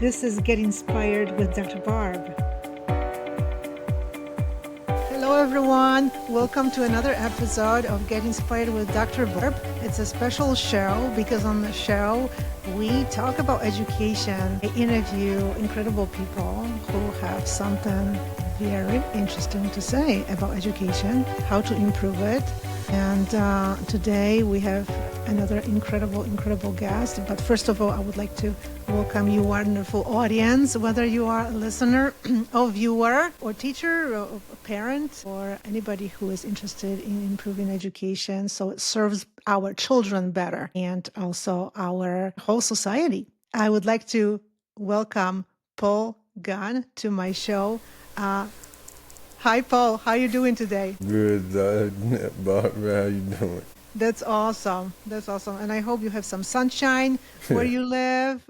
This is Get Inspired with Dr. Barb. Hello, everyone. Welcome to another episode of Get Inspired with Dr. Barb. It's a special show because on the show, we talk about education. I interview incredible people who have something very interesting to say about education, how to improve it. And today we have another incredible guest. But first of all, I would like to welcome you, wonderful audience, whether you are a listener or viewer or teacher or parent or anybody who is interested in improving education so it serves our children better and also our whole society. I would like to welcome Paul Gunn to my show. Hi, Paul. How are you doing today? Good, Barb. How you doing? That's awesome. That's awesome. And I hope you have some sunshine where you live.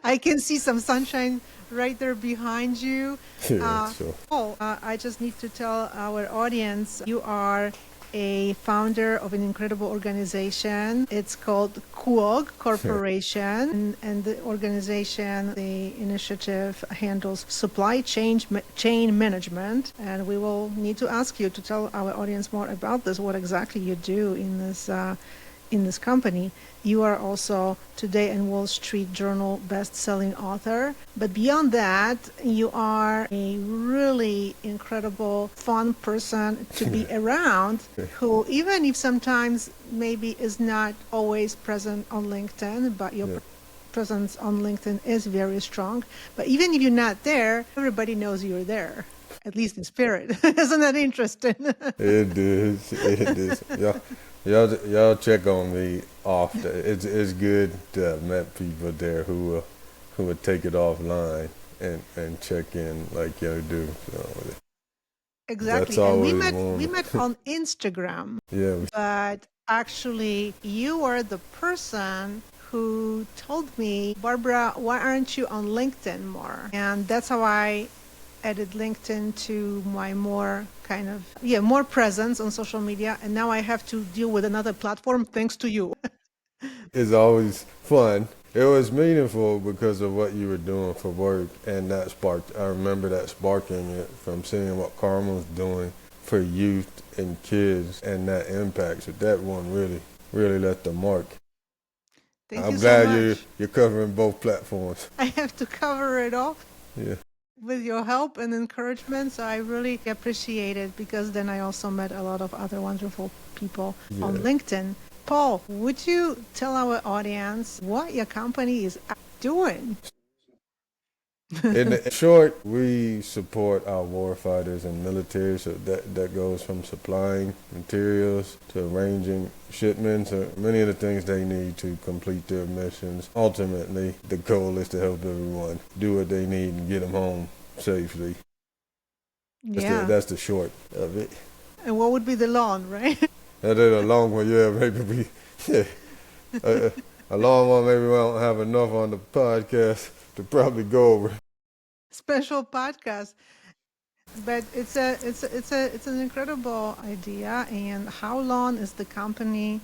I can see some sunshine right there behind you. Yeah, sure. Paul, I just need to tell our audience you are a founder of an incredible organization. It's called QOG Corporation, and the organization, the initiative handles supply chain management. And we will need to ask you to tell our audience more about this, what exactly you do in this company. You are also today in Wall Street Journal best-selling author. But beyond that, you are a really incredible, fun person to be around who, even if sometimes maybe is not always present on LinkedIn, but your presence on LinkedIn is very strong. But even if you're not there, everybody knows you're there, at least in spirit. Isn't that interesting? It is. It is. Y'all check on me often. It's good to have met people there who would take it offline and check in like y'all do. So exactly. that's And always we met on Instagram. Yeah. But actually, you are the person who told me, Barbara, why aren't you on LinkedIn more? And that's how I added LinkedIn to my more presence on social media. And now I have to deal with another platform thanks to you. It's always fun. It was meaningful because of what you were doing for work, and that sparked. I remember that sparking it from seeing what Karma was doing for youth and kids, and that impact. So that one really left the mark. Thank I'm you so glad much. you're covering both platforms. I have to cover it all Yeah. with your help and encouragement. So I really appreciate it because then I also met a lot of other wonderful people on LinkedIn. Paul, would you tell our audience what your company is doing? In short, we support our warfighters and military, so that goes from supplying materials to arranging shipments or many of the things they need to complete their missions. Ultimately, the goal is to help everyone do what they need and get them home safely. Yeah. That's the short of it. And what would be the long, right? That is a long one, maybe a long one. Maybe we don't have enough on the podcast to probably go over. Special podcast. But it's an incredible idea. And for how long has the company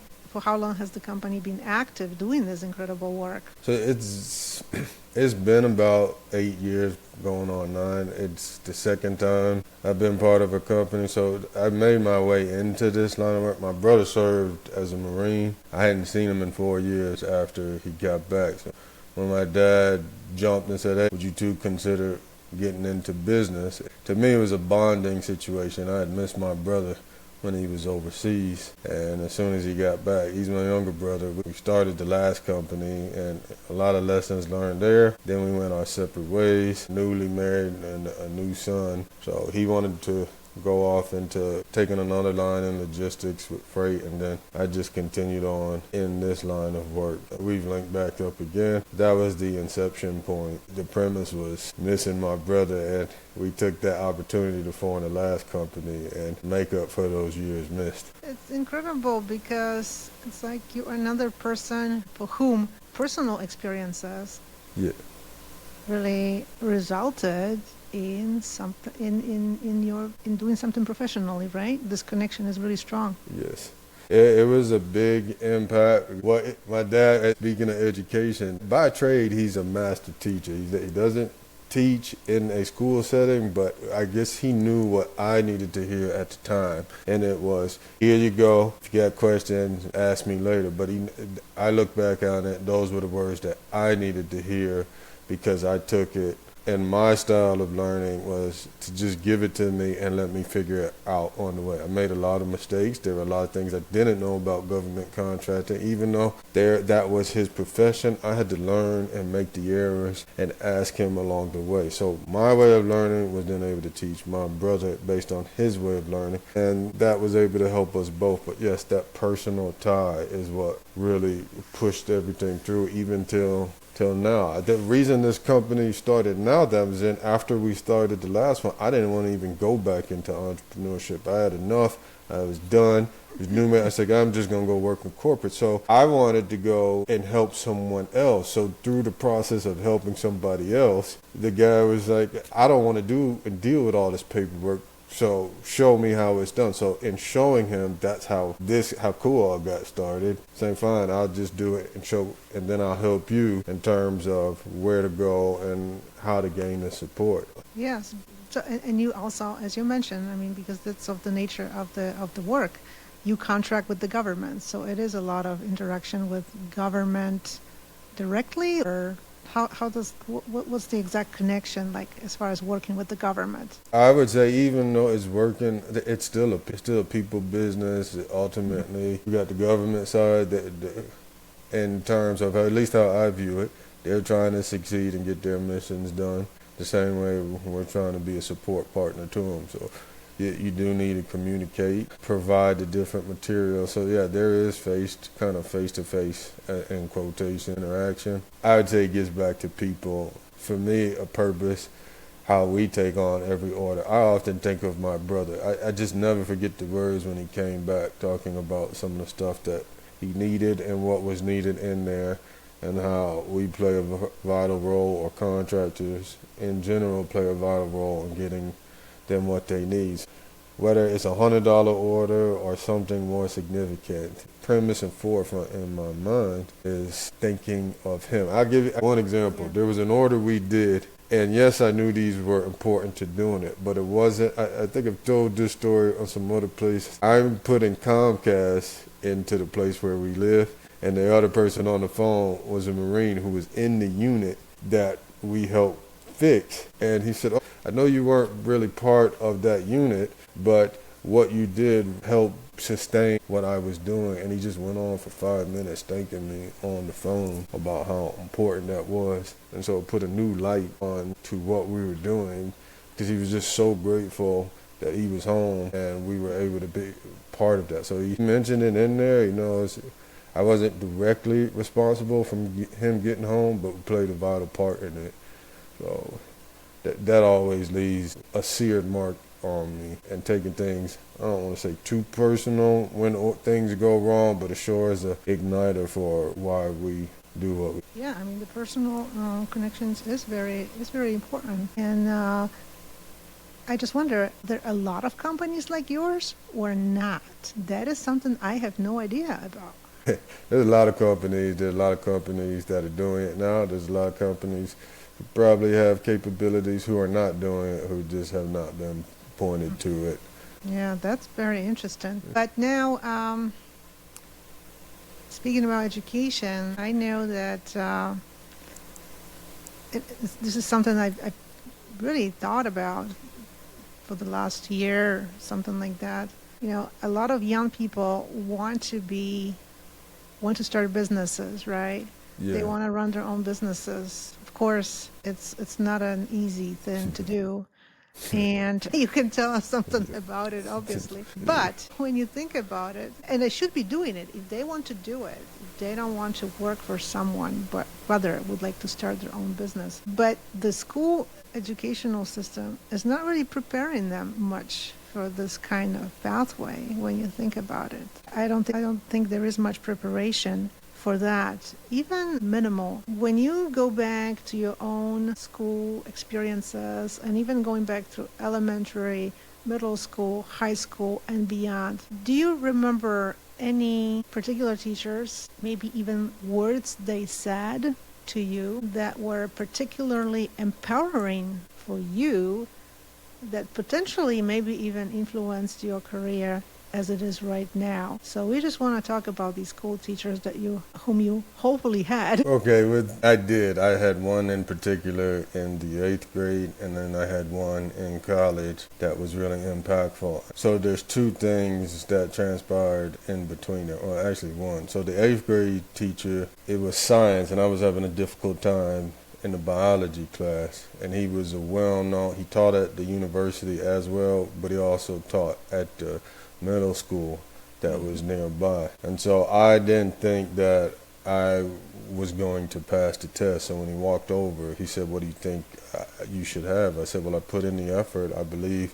been active doing this incredible work? So it's been about 8 years, going on 9. It's the second time I've been part of a company. So I made my way into this line of work. My brother served as a Marine. I hadn't seen him in 4 years after he got back. So when my dad jumped and said, "Hey, would you two consider getting into business?" To me, it was a bonding situation. I had missed my brother when he was overseas, and as soon as he got back, he's my younger brother. We started the last company, and a lot of lessons learned there. Then we went our separate ways, newly married and a new son. So he wanted to go off into taking another line in logistics with freight, and then I just continued on in this line of work. We've linked back up again. That was the inception point. The premise was missing my brother, and we took that opportunity to form the last company and make up for those years missed. It's incredible because it's like you're another person for whom personal experiences really resulted in something in doing something professionally, right? This connection is really strong. Yes. It was a big impact. My dad, speaking of education, by trade, he's a master teacher. He doesn't teach in a school setting, but I guess he knew what I needed to hear at the time. And it was, here you go. If you got questions, ask me later. But I look back on it, those were the words that I needed to hear because I took it. And my style of learning was to just give it to me and let me figure it out on the way. I made a lot of mistakes. There were a lot of things I didn't know about government contracting. Even though that was his profession, I had to learn and make the errors and ask him along the way. So my way of learning was then able to teach my brother based on his way of learning. And that was able to help us both. But yes, that personal tie is what really pushed everything through, even till now. The reason this company started now, that was in after we started the last one, I didn't want to even go back into entrepreneurship. I had enough. I was done. It was new. I said, I'm just going to go work in corporate. So I wanted to go and help someone else. So through the process of helping somebody else, the guy was like, I don't want to do and deal with all this paperwork. So show me how it's done. So in showing him, that's how cool I got started. Saying, fine, I'll just do it and then I'll help you in terms of where to go and how to gain the support. Yes. So, and you also, as you mentioned, I mean, because that's of the nature of the work, you contract with the government. So it is a lot of interaction with government directly, or what's the exact connection like as far as working with the government? I would say even though it's working, it's still a people business. Ultimately, we got the government side in terms of at least how I view it. They're trying to succeed and get their missions done the same way we're trying to be a support partner to them. So you do need to communicate, provide the different materials. So yeah, there is face-to-face, in quotation, interaction. I would say it gets back to people. For me, a purpose, how we take on every order. I often think of my brother. I just never forget the words when he came back talking about some of the stuff that he needed and what was needed in there, and how we play a vital role, or contractors in general play a vital role in getting them what they need. Whether it's $100 order or something more significant, premise and forefront in my mind is thinking of him. I'll give you one example. There was an order we did, and yes, I knew these were important to doing it, but it wasn't. I think I've told this story on some other place. I'm putting Comcast into the place where we live, and the other person on the phone was a Marine who was in the unit that we helped fix. And he said, I know you weren't really part of that unit, but what you did helped sustain what I was doing. And he just went on for 5 minutes thanking me on the phone about how important that was. And so it put a new light on to what we were doing, because he was just so grateful that he was home and we were able to be part of that. So he mentioned it in there, I wasn't directly responsible for him getting home, but we played a vital part in it. So that always leaves a seared mark on me. And taking things, I don't want to say too personal when things go wrong, but it sure is an igniter for why we do what we do. Yeah, I mean, the personal connections is very important. And I just wonder, are there a lot of companies like yours or not? That is something I have no idea about. There's a lot of companies. There's a lot of companies that are doing it now. There's a lot of companies who probably have capabilities who are not doing it, who just have not been pointed to it. Yeah, that's very interesting. But now, speaking about education, I know that this is something I've really thought about for the last year, something like that. A lot of young people want to start businesses, right? Yeah. They want to run their own businesses. Of course, it's not an easy thing to do. And you can tell us something about it, obviously. But when you think about it, and they should be doing it, if they want to do it, if they don't want to work for someone, but rather would like to start their own business. But the school educational system is not really preparing them much for this kind of pathway when you think about it. I don't think there is much preparation for that, even minimal. When you go back to your own school experiences, and even going back through elementary, middle school, high school, and beyond, do you remember any particular teachers, maybe even words they said to you that were particularly empowering for you, that potentially maybe even influenced your career as it is right now? So we just want to talk about these cool teachers whom you hopefully had. Okay, I did. I had one in particular in the 8th grade, and then I had one in college that was really impactful. So there's two things that transpired in between it, or actually one. So the 8th grade teacher, it was science, and I was having a difficult time in the biology class, and he was he taught at the university as well, but he also taught at the middle school that was nearby. And so I didn't think that I was going to pass the test. So when he walked over, he said, "What do you think you should have?" I said, "Well, I put in the effort. I believe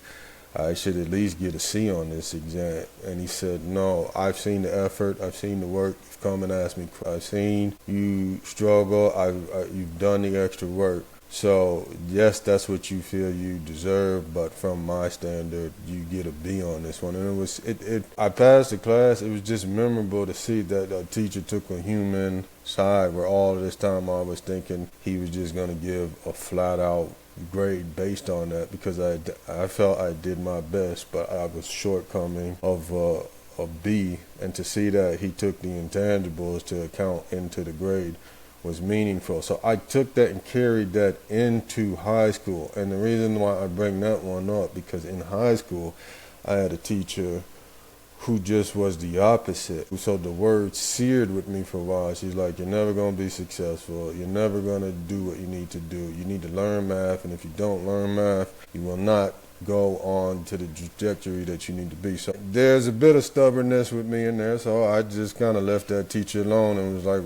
I should at least get a C on this exam." And he said, "No, I've seen the effort. I've seen the work. You've come and asked me. I've seen you struggle. You've done the extra work. So, yes, that's what you feel you deserve, but from my standard, you get a B on this one." And I passed the class. It was just memorable to see that a teacher took a human side, where all of this time I was thinking he was just going to give a flat-out grade based on that, because I felt I did my best, but I was shortcoming of a B. And to see that he took the intangibles to account into the grade was meaningful. So I took that and carried that into high school. And the reason why I bring that one up, because in high school I had a teacher who just was the opposite. So the word seared with me for a while. She's like, "You're never going to be successful. You're never going to do what you need to do. You need to learn math, and if you don't learn math, you will not go on to the trajectory that you need to be." So there's a bit of stubbornness with me in there, so I just kind of left that teacher alone and was like,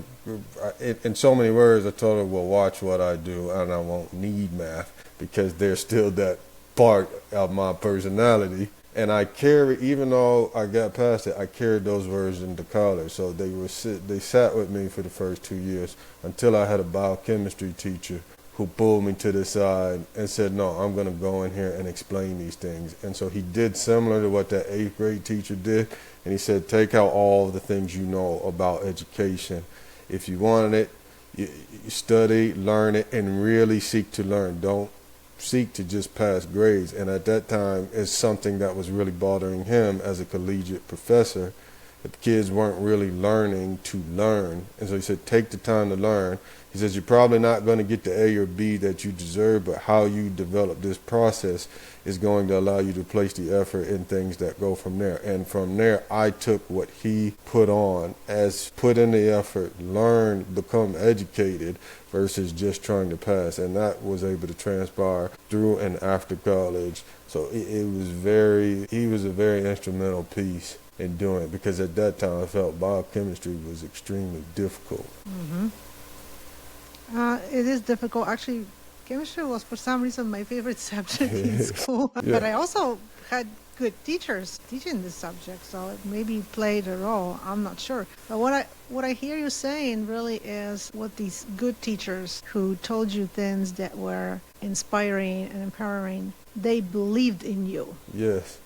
in so many words, I told her, "Well, watch what I do, and I won't need math," because there's still that part of my personality. And I even though I got past it, I carried those words into college. So they sat with me for the first 2 years until I had a biochemistry teacher who pulled me to the side and said, "No, I'm going to go in here and explain these things." And so he did similar to what that 8th grade teacher did. And he said, "Take out all the things you know about education. If you wanted it, you study, learn it, and really seek to learn. Don't seek to just pass grades." And at that time, it's something that was really bothering him as a collegiate professor, that the kids weren't really learning to learn. And so he said, "Take the time to learn." He says, "You're probably not going to get the A or B that you deserve, but how you develop this process is going to allow you to place the effort in things that go from there." And from there, I took what he put on as put in the effort, learn, become educated, versus just trying to pass. And that was able to transpire through and after college. So he was a very instrumental piece in doing it, because at that time I felt biochemistry was extremely difficult. Mm-hmm. It is difficult. Actually, chemistry was for some reason my favorite subject in school. Yeah. But I also had good teachers teaching this subject, so it maybe played a role. I'm not sure. But what I hear you saying really is what these good teachers who told you things that were inspiring and empowering, they believed in you. Yes.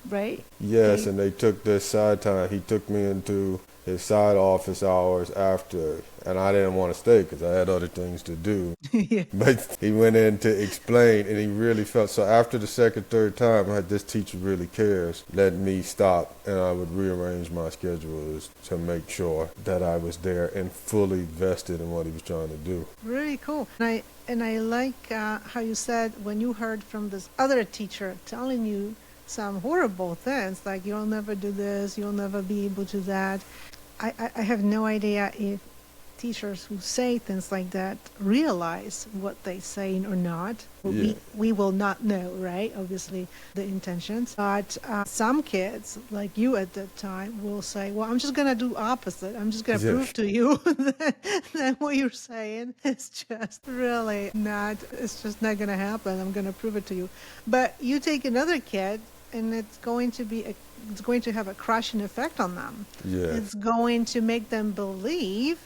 Right? Yes, and they took this side time. He took me into his side office hours after, and I didn't want to stay because I had other things to do. Yeah. But he went in to explain, and he really felt, so after the second, third time, I had, this teacher really cares, let me stop, and I would rearrange my schedules to make sure that I was there and fully vested in what he was trying to do. Really cool. And I like how you said when you heard from this other teacher telling you some horrible things, like you'll never do this, you'll never be able to do that. I have no idea if teachers who say things like that realize what they're saying or not. Yeah. We will not know, right? Obviously, the intentions. But some kids, like you at that time, will say, well, I'm just going to do opposite. I'm just going to prove to you that what you're saying is just really not, it's just not going to happen. I'm going to prove it to you. But you take another kid, and it's going to have a crushing effect on them. Yeah. It's going to make them believe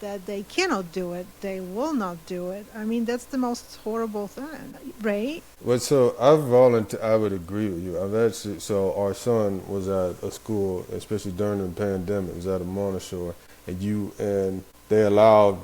that they cannot do it, they will not do it. I mean, that's the most horrible thing, right? Well, so I've volunteered. I would agree with you. I've actually. So our son was at a school, especially during the pandemic. It was at a Montessori, and they allowed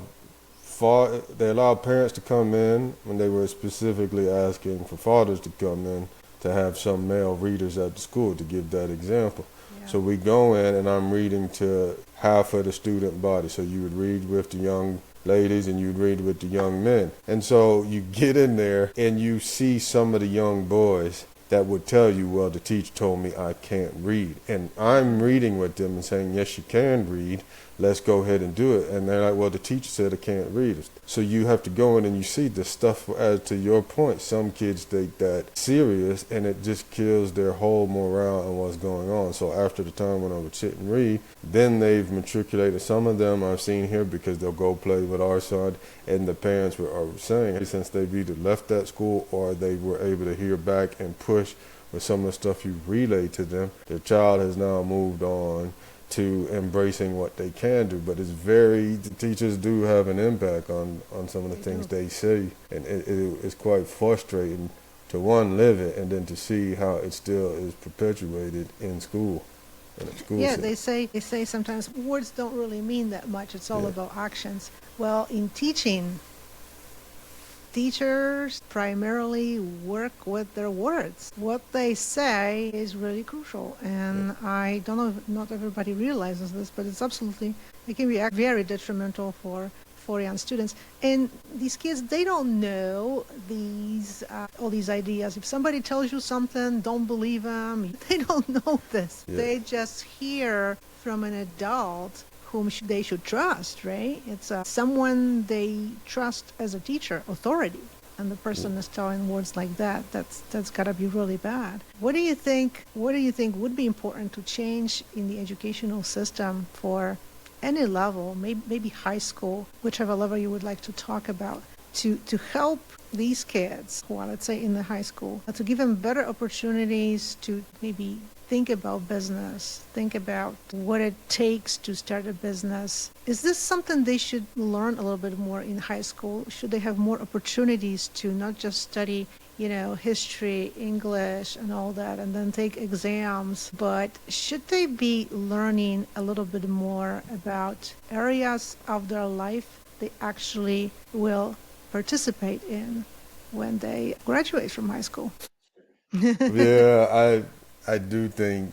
parents to come in when they were specifically asking for fathers to come in to have some male readers at the school to give that example. Yeah. So we go in and I'm reading to half of the student body. So you would read with the young ladies and you'd read with the young men. And so you get in there and you see some of the young boys that would tell you, well, the teacher told me I can't read. And I'm reading with them and saying, yes, you can read. Let's go ahead and do it. And they're like, well, the teacher said I can't read. So you have to go in and you see the stuff, as to your point, some kids take that serious and it just kills their whole morale and what's going on. So after the time when I would sit and read, then they've matriculated. Some of them I've seen here because they'll go play with our son, and the parents are saying since they've either left that school or they were able to hear back and push with some of the stuff you relay to them, their child has now moved on to embracing what they can do. But the teachers do have an impact on some of the things they say, and it's quite frustrating to live it, and then to see how it still is perpetuated in school. Yeah, they say sometimes words don't really mean that much. It's all about actions. Well, in teaching, teachers primarily work with their words. What they say is really crucial, and I don't know if not everybody realizes this, but it can be very detrimental for young students. And these kids, they don't know all these ideas. If somebody tells you something, don't believe them. They don't know this. Yeah. They just hear from an adult whom they should trust, right? It's someone they trust as a teacher, authority, and the person is telling words like that. That's got to be really bad. What do you think would be important to change in the educational system for any level, maybe high school, whichever level you would like to talk about, to help these kids who are, let's say, in the high school, to give them better opportunities to maybe think about business, think about what it takes to start a business? Is this something they should learn a little bit more in high school? Should they have more opportunities to not just study, history, English, and all that, and then take exams, but should they be learning a little bit more about areas of their life they actually will participate in when they graduate from high school? Yeah, I do think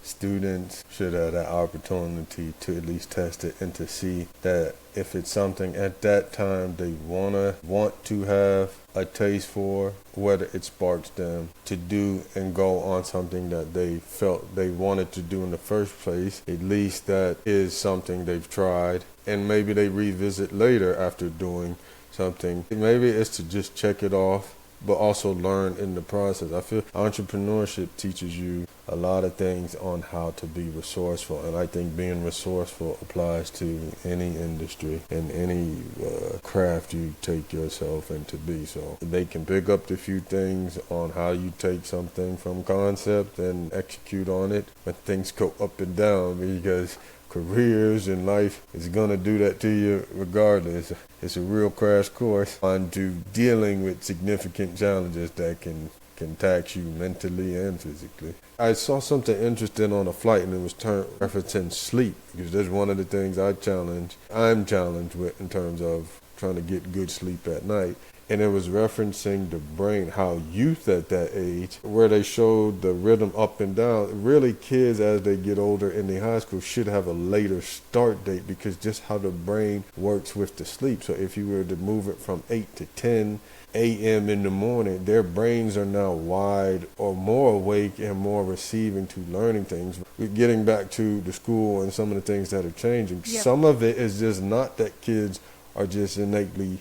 students should have that opportunity to at least test it and to see that if it's something at that time they want to have a taste for, whether it sparks them to do and go on something that they felt they wanted to do in the first place. At least that is something they've tried, and maybe they revisit later after doing something. Maybe it's to just check it off, but also learn in the process. I feel entrepreneurship teaches you a lot of things on how to be resourceful, and I think being resourceful applies to any industry and any craft you take yourself into be. So they can pick up the few things on how you take something from concept and execute on it when things go up and down, because careers and life is going to do that to you regardless. It's a real crash course onto dealing with significant challenges that can tax you mentally and physically. I saw something interesting on a flight, and it was referencing sleep, because that's one of the things I'm challenged with in terms of trying to get good sleep at night. And it was referencing the brain, how youth at that age, where they showed the rhythm up and down, really kids as they get older in the high school should have a later start date, because just how the brain works with the sleep. So if you were to move it from 8 to 10 a.m. in the morning, their brains are now wide or more awake and more receiving to learning things. We're getting back to the school and some of the things that are changing. Yep. Some of it is just not that kids are just innately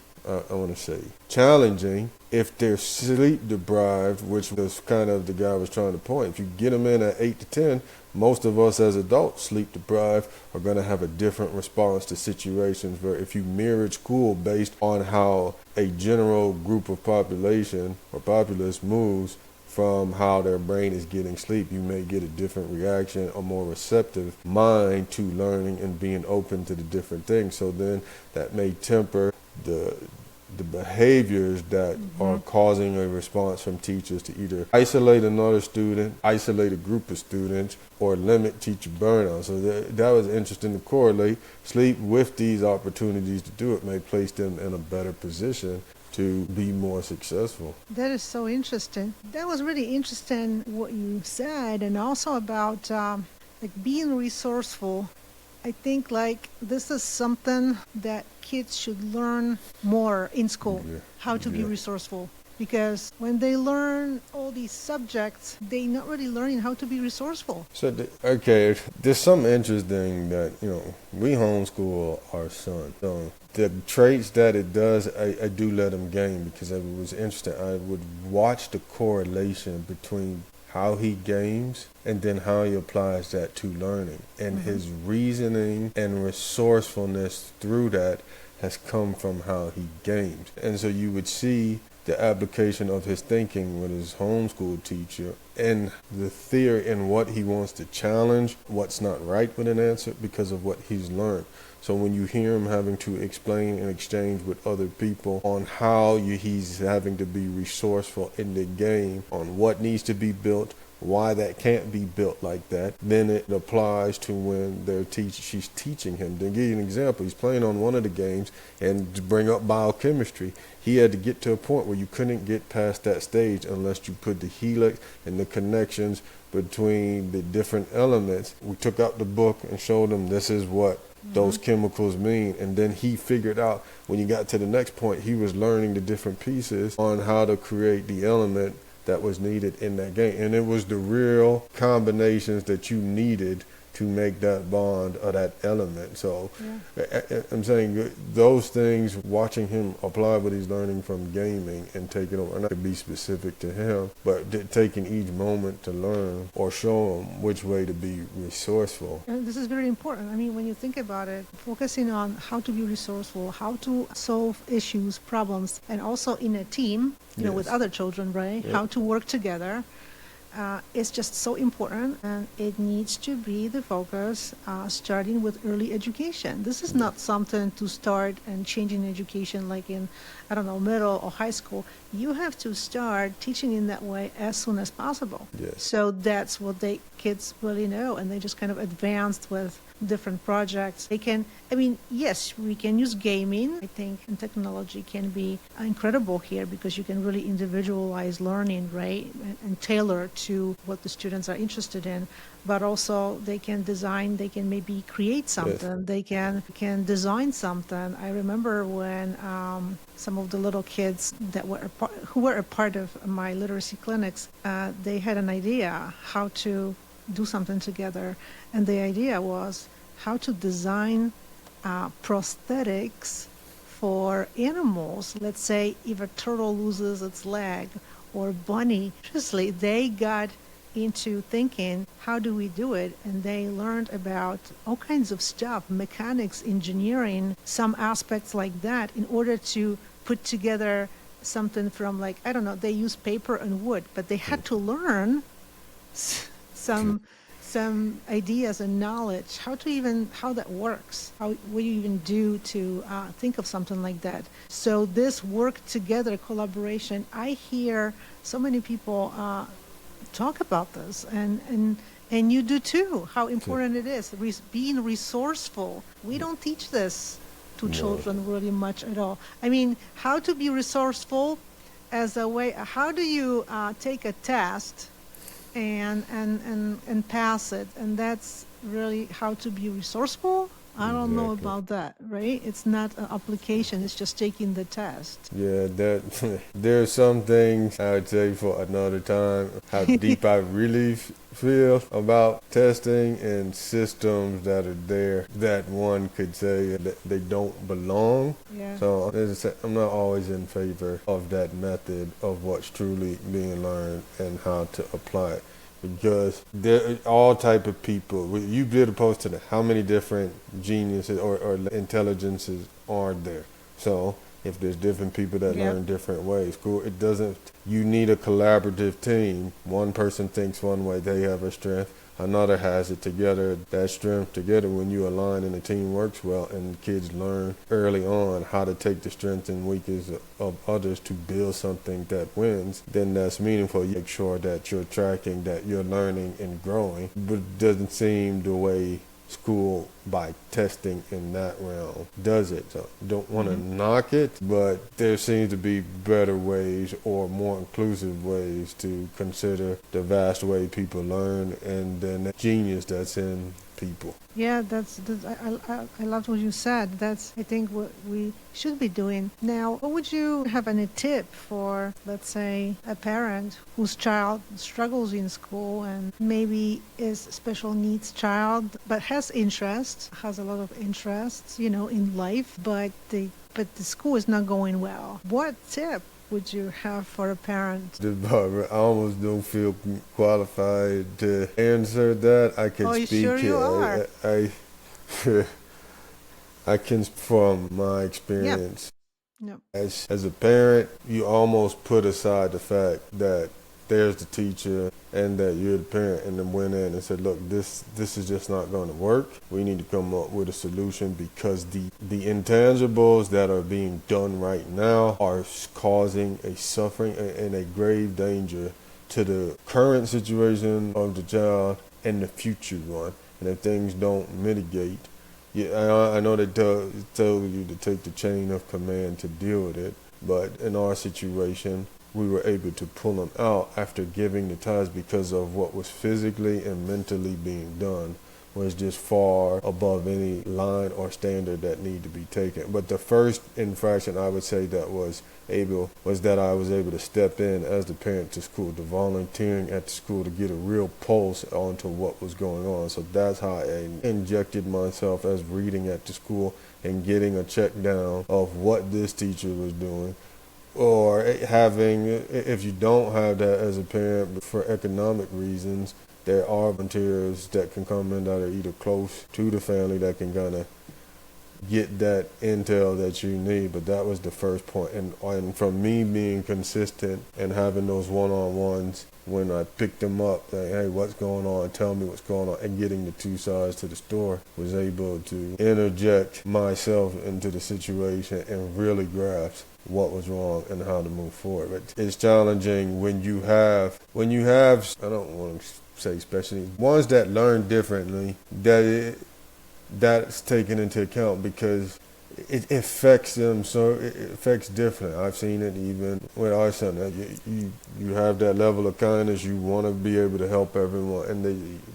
challenging. If they're sleep deprived, which was kind of the guy was trying to point, if you get them in at 8 to 10, most of us as adults sleep deprived are going to have a different response to situations. Where if you mirrored school based on how a general group of population or populace moves from how their brain is getting sleep. You may get a different reaction, a more receptive mind to learning and being open to the different things. So then that may temper the behaviors that are causing a response from teachers to either isolate another student, isolate a group of students, or limit teacher burnout. So that was interesting to correlate sleep with these opportunities to do it may place them in a better position to be more successful. That is so interesting. That was really interesting what you said, and also about like being resourceful. I think like this is something that kids should learn more in school, how to be resourceful. Because when they learn all these subjects, they're not really learning how to be resourceful. So, there's something interesting that, we homeschool our son. So the traits that it does, I do let him gain because it was interesting. I would watch the correlation between how he games and then how he applies that to learning. And his reasoning and resourcefulness through that has come from how he games. And so you would see the application of his thinking with his homeschool teacher and the theory and what he wants to challenge, what's not right with an answer because of what he's learned. So when you hear him having to explain and exchange with other people on how he's having to be resourceful in the game, on what needs to be built, why that can't be built like that, then it applies to when she's teaching him. To give you an example, he's playing on one of the games, and to bring up biochemistry, he had to get to a point where you couldn't get past that stage unless you put the helix and the connections between the different elements. We took out the book and showed him this is what those chemicals mean, and then he figured out when you got to the next point, he was learning the different pieces on how to create the element that was needed in that game. And it was the real combinations that you needed to make that bond or that element. So I'm saying those things, watching him apply what he's learning from gaming and take it over, and not to be specific to him, but taking each moment to learn or show him which way to be resourceful. And this is very important. I mean, when you think about it, focusing on how to be resourceful, how to solve issues, problems, and also in a team, with other children, right? How to work together. It's just so important, and it needs to be the focus starting with early education. This is not something to start and changing education like in, middle or high school. You have to start teaching in that way as soon as possible. Yes. So that's what kids really know, and they just kind of advanced with different projects. They can, yes, we can use gaming. I think and technology can be incredible here because you can really individualize learning, right, and tailor to what the students are interested in. But also they can design, they can maybe create something, they can design something. I remember when some of the little kids who were a part of my literacy clinics, they had an idea how to do something together, and the idea was how to design prosthetics for animals. Let's say if a turtle loses its leg or bunny, seriously, they got into thinking, how do we do it? And they learned about all kinds of stuff, mechanics, engineering, some aspects like that, in order to put together something from they use paper and wood, but they had to learn some ideas and knowledge, how that works, what you even do to think of something like that. So this work together, collaboration, I hear so many people talk about this, and you do too, how important it is, being resourceful. We don't teach this to children really much at all. How to be resourceful as a way, how do you take a test and pass it, and that's really how to be resourceful. I don't know about that, right? It's not an application, it's just taking the test. Yeah, there's some things I would say for another time, how deep I really feel about testing and systems that are there that one could say that they don't belong. Yeah. So I'm not always in favor of that method of what's truly being learned and how to apply it. Because there are all type of people. You did a post today. How many different geniuses or intelligences are there? So if there's different people that Yeah. learn different ways. School, it doesn't, you need a collaborative team. One person thinks one way, they have a strength. Another has it together, that strength together. When you align and the team works well and kids learn early on how to take the strengths and weaknesses of others to build something that wins, then that's meaningful. You make sure that you're tracking, that you're learning and growing. But it doesn't seem the way school by testing in that realm does it. So don't want to knock it, but there seems to be better ways or more inclusive ways to consider the vast way people learn and then the genius that's in people. Yeah, I loved what you said. That's, I think, what we should be doing. Now, what would you have any tip for, let's say, a parent whose child struggles in school and maybe is a special needs child, but has interest, has a lot of interests, in life, but the school is not going well. What tip would you have for a parent? Barbara, I almost don't feel qualified to answer that. I can Oh, you speak sure you are? I can from my experience. No. As a parent, you almost put aside the fact that there's the teacher and that you're the parent, and then went in and said, look, this is just not going to work. We need to come up with a solution because the intangibles that are being done right now are causing a suffering and a grave danger to the current situation of the child and the future one. And if things don't mitigate, yeah, I know they tell you to take the chain of command to deal with it, but in our situation, we were able to pull them out after giving the ties because of what was physically and mentally being done was just far above any line or standard that need to be taken. But the first infraction I would say that was that I was able to step in as the parent to school, to volunteering at the school to get a real pulse onto what was going on. So that's how I injected myself as reading at the school and getting a check down of what this teacher was doing. Or having, if you don't have that as a parent for economic reasons, there are volunteers that can come in that are either close to the family that can kind of get that intel that you need. But that was the first point. And from me being consistent and having those one-on-ones when I picked them up, like, hey, what's going on? Tell me what's going on. And getting the two sides to the story, was able to interject myself into the situation and really grasp what was wrong and how to move forward. But it's challenging when you have, I don't want to say special needs, ones that learn differently, that's taken into account because it affects them, so it affects differently. I've seen it even with our son. You have that level of kindness, you want to be able to help everyone, and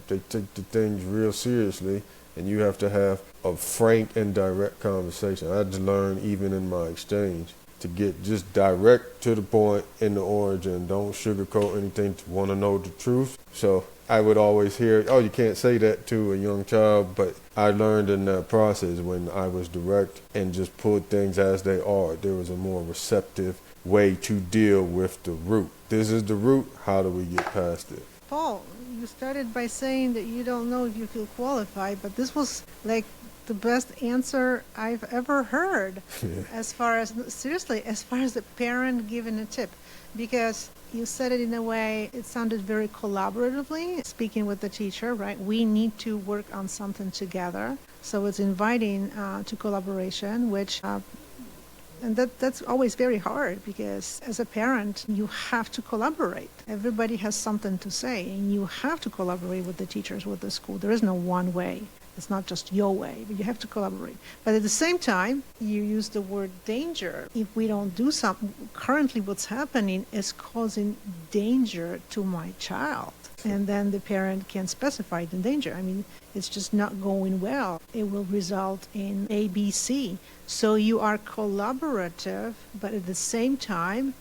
they take the things real seriously, and you have to have a frank and direct conversation. I had to learn even in my exchange to get just direct to the point in the origin. Don't sugarcoat anything, to want to know the truth. So I would always hear, oh, you can't say that to a young child, but I learned in that process when I was direct and just put things as they are. There was a more receptive way to deal with the root. This is the root, how do we get past it? Paul, you started by saying that you don't know if you feel qualified, but this was like the best answer I've ever heard. Yeah. As far as the parent giving a tip, because you said it in a way, it sounded very collaboratively, speaking with the teacher, right? We need to work on something together. So it's inviting to collaboration, which and that's always very hard because as a parent, you have to collaborate. Everybody has something to say, and you have to collaborate with the teachers, with the school. There is no one way. It's not just your way, but you have to collaborate. But at the same time, you use the word danger. If we don't do something, currently what's happening is causing danger to my child. And then the parent can specify the danger. I mean, it's just not going well. It will result in A, B, C. So you are collaborative, but at the same time,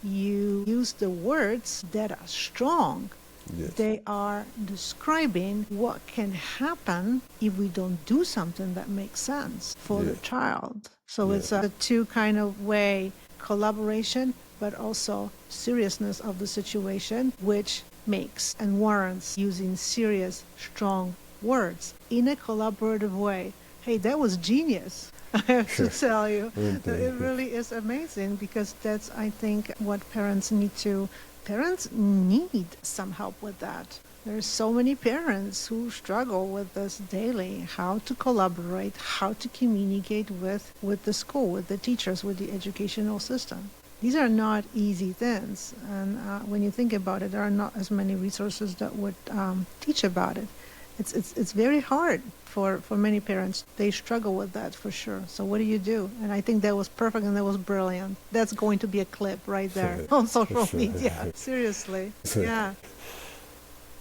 you use the words that are strong. Yes. They are describing what can happen if we don't do something that makes sense for the child. So it's a two kind of way, collaboration, but also seriousness of the situation, which makes and warrants using serious, strong words in a collaborative way. Hey, that was genius. I have to tell you. Thank It you. really is amazing because that's, I think, what parents need some help with that. There's so many parents who struggle with this daily, how to collaborate, how to communicate with the school, with the teachers, with the educational system. These are not easy things. And when you think about it, there are not as many resources that would teach about it. It's very hard for many parents. They struggle with that for sure. So what do you do? And I think that was perfect and that was brilliant. That's going to be a clip right there on social media. Seriously. Yeah.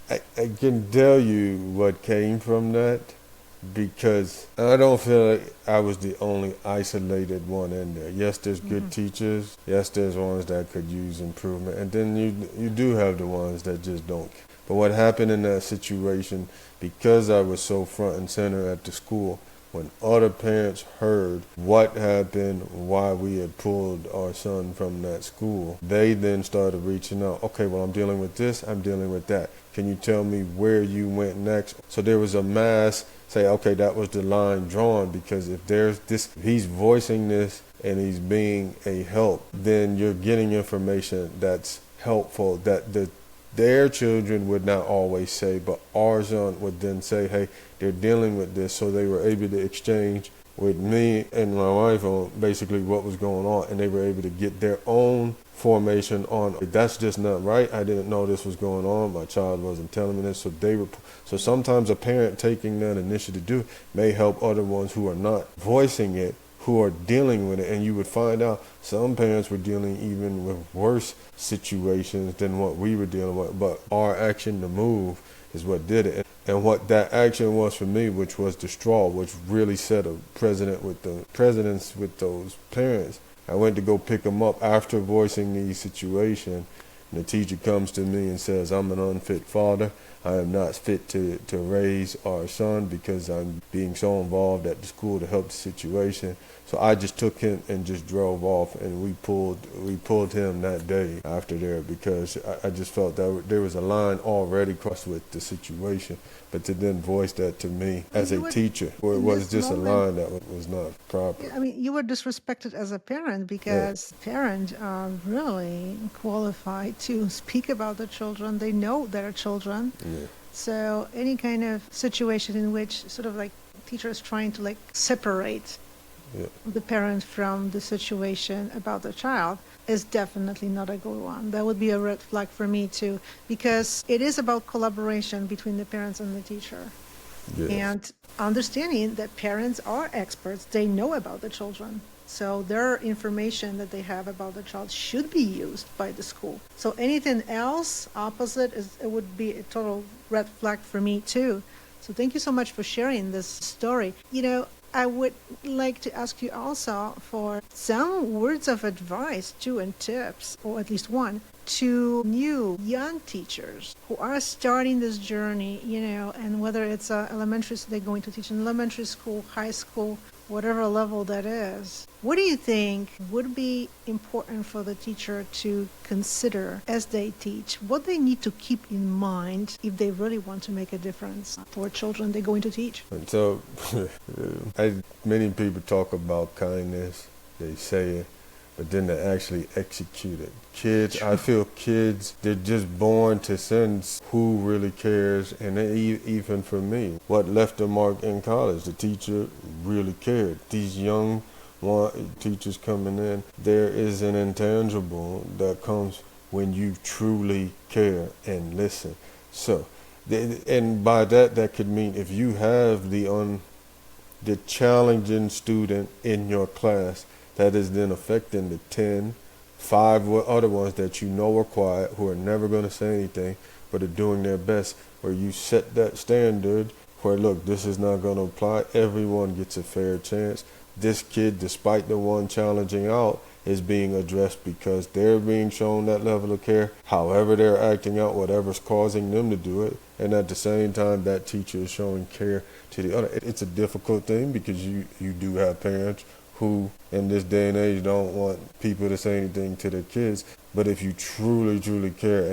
I can tell you what came from that because I don't feel like I was the only isolated one in there. Yes, there's good teachers. Yes, there's ones that could use improvement. And then you do have the ones that just don't. But what happened in that situation, because I was so front and center at the school, when other parents heard what happened, why we had pulled our son from that school, they then started reaching out. Okay, well, I'm dealing with this, I'm dealing with that. Can you tell me where you went next? So there was a mass say, okay, that was the line drawn, because if there's this, if he's voicing this and he's being a help, then you're getting information that's helpful that their children would not always say, but our son would then say, hey, they're dealing with this. So they were able to exchange with me and my wife on basically what was going on, and they were able to get their own formation on, that's just not right. I didn't know this was going on. My child wasn't telling me this. So sometimes a parent taking that initiative to do it may help other ones who are not voicing it, who are dealing with it. And you would find out some parents were dealing even with worse situations than what we were dealing with, but our action to move is what did it. And what that action was for me, which was the straw, which really set a precedence with those parents. I went to go pick them up after voicing these situations, and the teacher comes to me and says, I'm an unfit father. I am not fit to raise our son because I'm being so involved at the school to help the situation. So I just took him and just drove off, and we pulled him that day after there, because I just felt that there was a line already crossed with the situation. But to then voice that to me as a teacher, where it was just a line that was not proper. I mean, you were disrespected as a parent because parents are really qualified to speak about the children. They know their children. Yeah. So any kind of situation in which sort of like teachers trying to like separate the parent from the situation about the child is definitely not a good one. That would be a red flag for me too, because it is about collaboration between the parents and the teacher. Yes. And understanding that parents are experts, they know about the children. So their information that they have about the child should be used by the school. So anything else opposite, it would be a total red flag for me too. So thank you so much for sharing this story. You know, I would like to ask you also for some words of advice too, and tips, or at least one, to new young teachers who are starting this journey, you know, and whether it's elementary, so they're going to teach in elementary school, high school, whatever level that is. What do you think would be important for the teacher to consider as they teach? What they need to keep in mind if they really want to make a difference for children they're going to teach? And so many people talk about kindness, they say it, but then they actually execute it. Kids, I feel kids, they're just born to sense who really cares. And even for me, what left a mark in college, the teacher really cared. These young teachers coming in, there is an intangible that comes when you truly care and listen. So, and by that could mean if you have the challenging student in your class, that is then affecting the 5 other ones that you know are quiet, who are never going to say anything, but are doing their best, where you set that standard where, look, this is not going to apply. Everyone gets a fair chance. This kid, despite the one challenging out, is being addressed because they're being shown that level of care, however they're acting out, whatever's causing them to do it. And at the same time, that teacher is showing care to the other. It's a difficult thing because you do have parents who in this day and age don't want people to say anything to their kids. But if you truly, truly care,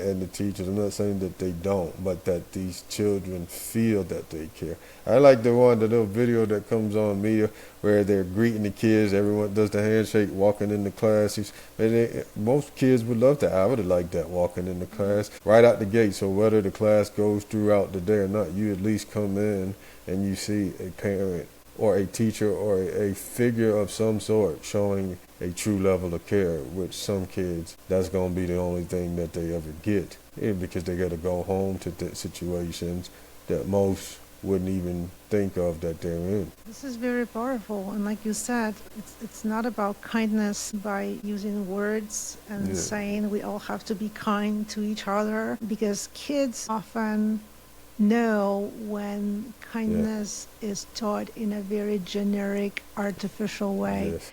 and the teachers, I'm not saying that they don't, but that these children feel that they care. I like the little video that comes on media where they're greeting the kids, everyone does the handshake, walking into classes. Most kids would love that. I would have liked that, walking into class right out the gate. So whether the class goes throughout the day or not, you at least come in and you see a parent or a teacher or a figure of some sort showing a true level of care. With some kids, that's going to be the only thing that they ever get, because they got to go home to situations that most wouldn't even think of that they're in. This is very powerful, and like you said, it's not about kindness by using words and saying we all have to be kind to each other, because kids often know when kindness is taught in a very generic, artificial way. Yes.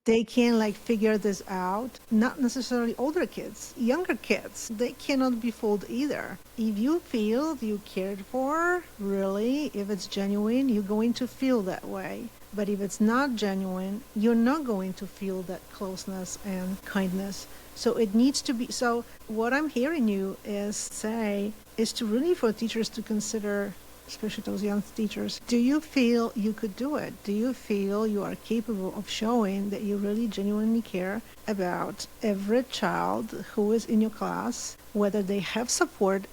They can figure this out. Not necessarily older kids, younger kids, they cannot be fooled either. If you feel you cared for, really, if it's genuine, you're going to feel that way. But if it's not genuine, you're not going to feel that closeness and kindness. So it needs to be. So what I'm hearing you is to really, for teachers to consider, especially those young teachers, do you feel you could do it? Do you feel you are capable of showing that you really genuinely care about every child who is in your class, whether they have support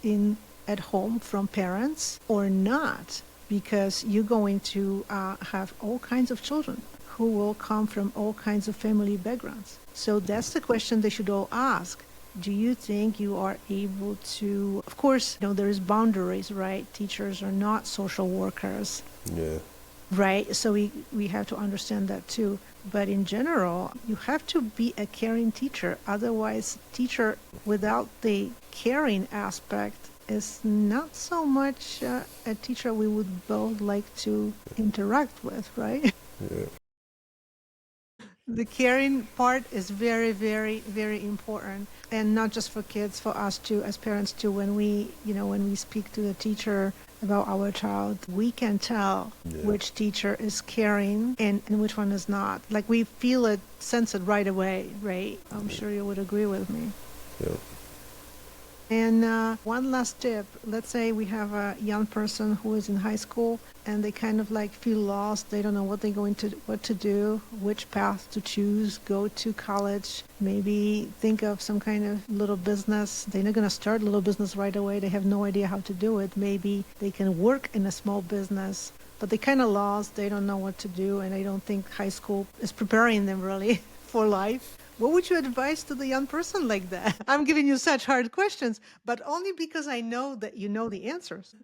at home from parents or not? Because you're going to have all kinds of children who will come from all kinds of family backgrounds. So that's the question they should all ask. Do you think you are able to, of course, there is boundaries, right? Teachers are not social workers. Yeah. Right? So we have to understand that too. But in general, you have to be a caring teacher. Otherwise, teacher without the caring aspect is not so much a teacher we would both like to interact with, right? Yeah. The caring part is very, very, very important, and not just for kids, for us too, as parents too. When we speak to the teacher about our child, we can tell which teacher is caring and which one is not. Like we feel it, sense it right away, right? I'm sure you would agree with me. Yeah. And one last tip, let's say we have a young person who is in high school and they kind of feel lost. They don't know what to do, which path to choose, go to college, maybe think of some kind of little business. They're not going to start a little business right away. They have no idea how to do it. Maybe they can work in a small business, but they kind of lost. They don't know what to do, and I don't think high school is preparing them really for life. What would you advise to the young person like that? I'm giving you such hard questions, but only because I know that you know the answers.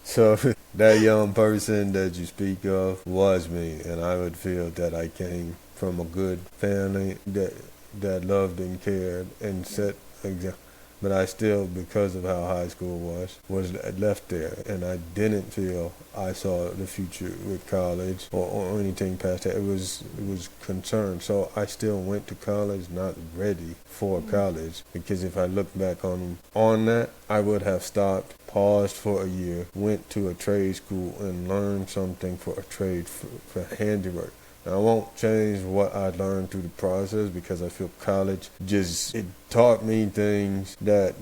So that young person that you speak of was me, and I would feel that I came from a good family that loved and cared and set example. But I still, because of how high school was left there, and I didn't feel I saw the future with college or anything past that. It was concerned. So I still went to college, not ready for college, because if I look back on that, I would have stopped, paused for a year, went to a trade school and learned something for a trade for handiwork. I won't change what I learned through the process, because I feel college it taught me things that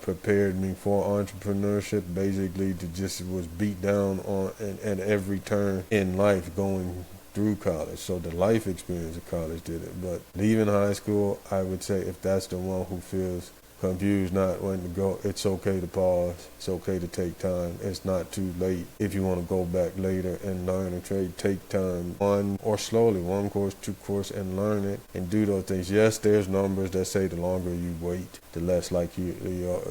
prepared me for entrepreneurship. Basically, was beat down on at every turn in life going through college. So the life experience of college did it. But leaving high school, I would say, if that's the one who feels confused, not when to go, it's okay to pause. It's okay to take time. It's not too late. If you want to go back later and learn a trade, take time, one course, two course, and learn it and do those things. Yes, there's numbers that say the longer you wait, the less likely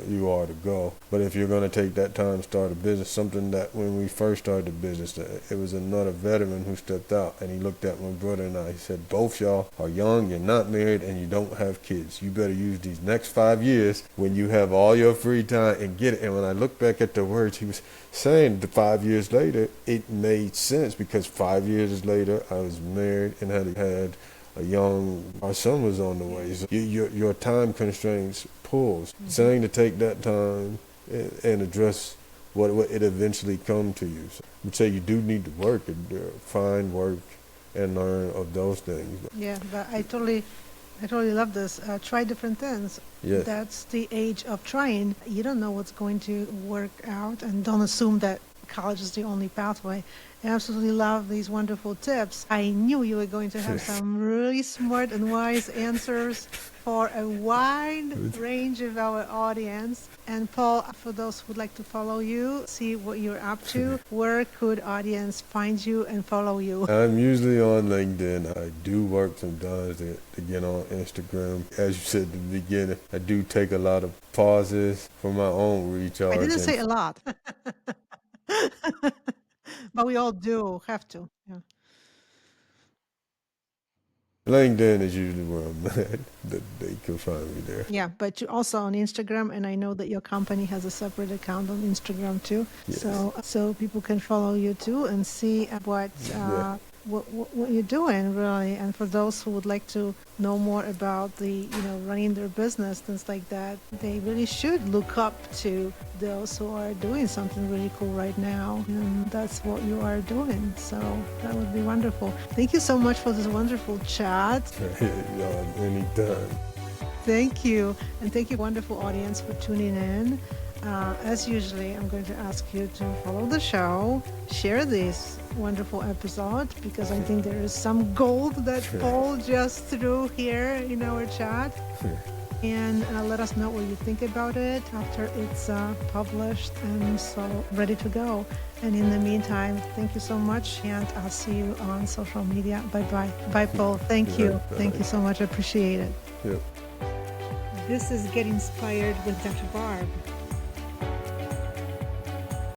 you are to go. But if you're going to take that time to start a business, something that when we first started the business, it was another veteran who stepped out, and he looked at my brother and I. He said, both y'all are young, you're not married, and you don't have kids. You better use these next 5 years when you have all your free time and get it. And when I look back at the words he was saying, the 5 years later, it made sense, because 5 years later I was married and had our son was on the way. So your time constraints pulls. Saying to take that time and address what it eventually come to you. So I would say you do need to work and find work and learn of those things. Yeah, but I totally love this. Try different things. Yes. That's the age of trying. You don't know what's going to work out, and don't assume that college is the only pathway. I absolutely love these wonderful tips. I knew you were going to have some really smart and wise answers for a wide range of our audience. And Paul, for those who would like to follow you, see what you're up to, where could audience find you and follow you? I'm usually on LinkedIn. I do work sometimes to get on Instagram. As you said at the beginning, I do take a lot of pauses for my own recharge. I didn't say a lot, but we all do have to. Yeah. LinkedIn is usually where I'm at. They can find me there. Yeah, but you're also on Instagram, and I know that your company has a separate account on Instagram too. Yes. So people can follow you too and see what you're doing really. And for those who would like to know more about the running their business, things like that, they really should look up to those who are doing something really cool right now, and that's what you are doing. So that would be wonderful. Thank you so much for this wonderful chat. Anytime. Thank you. And thank you, wonderful audience, for tuning in. As usually, I'm going to ask you to follow the show, share this wonderful episode, because I think there is some gold that Paul just threw here in our chat. And let us know what you think about it after it's published and so ready to go. And in the meantime, thank you so much, and I'll see you on social media. Bye-bye. Bye, Paul. Thank you. Thank you so much. I appreciate it. Yep. This is Get Inspired with Dr. Barb.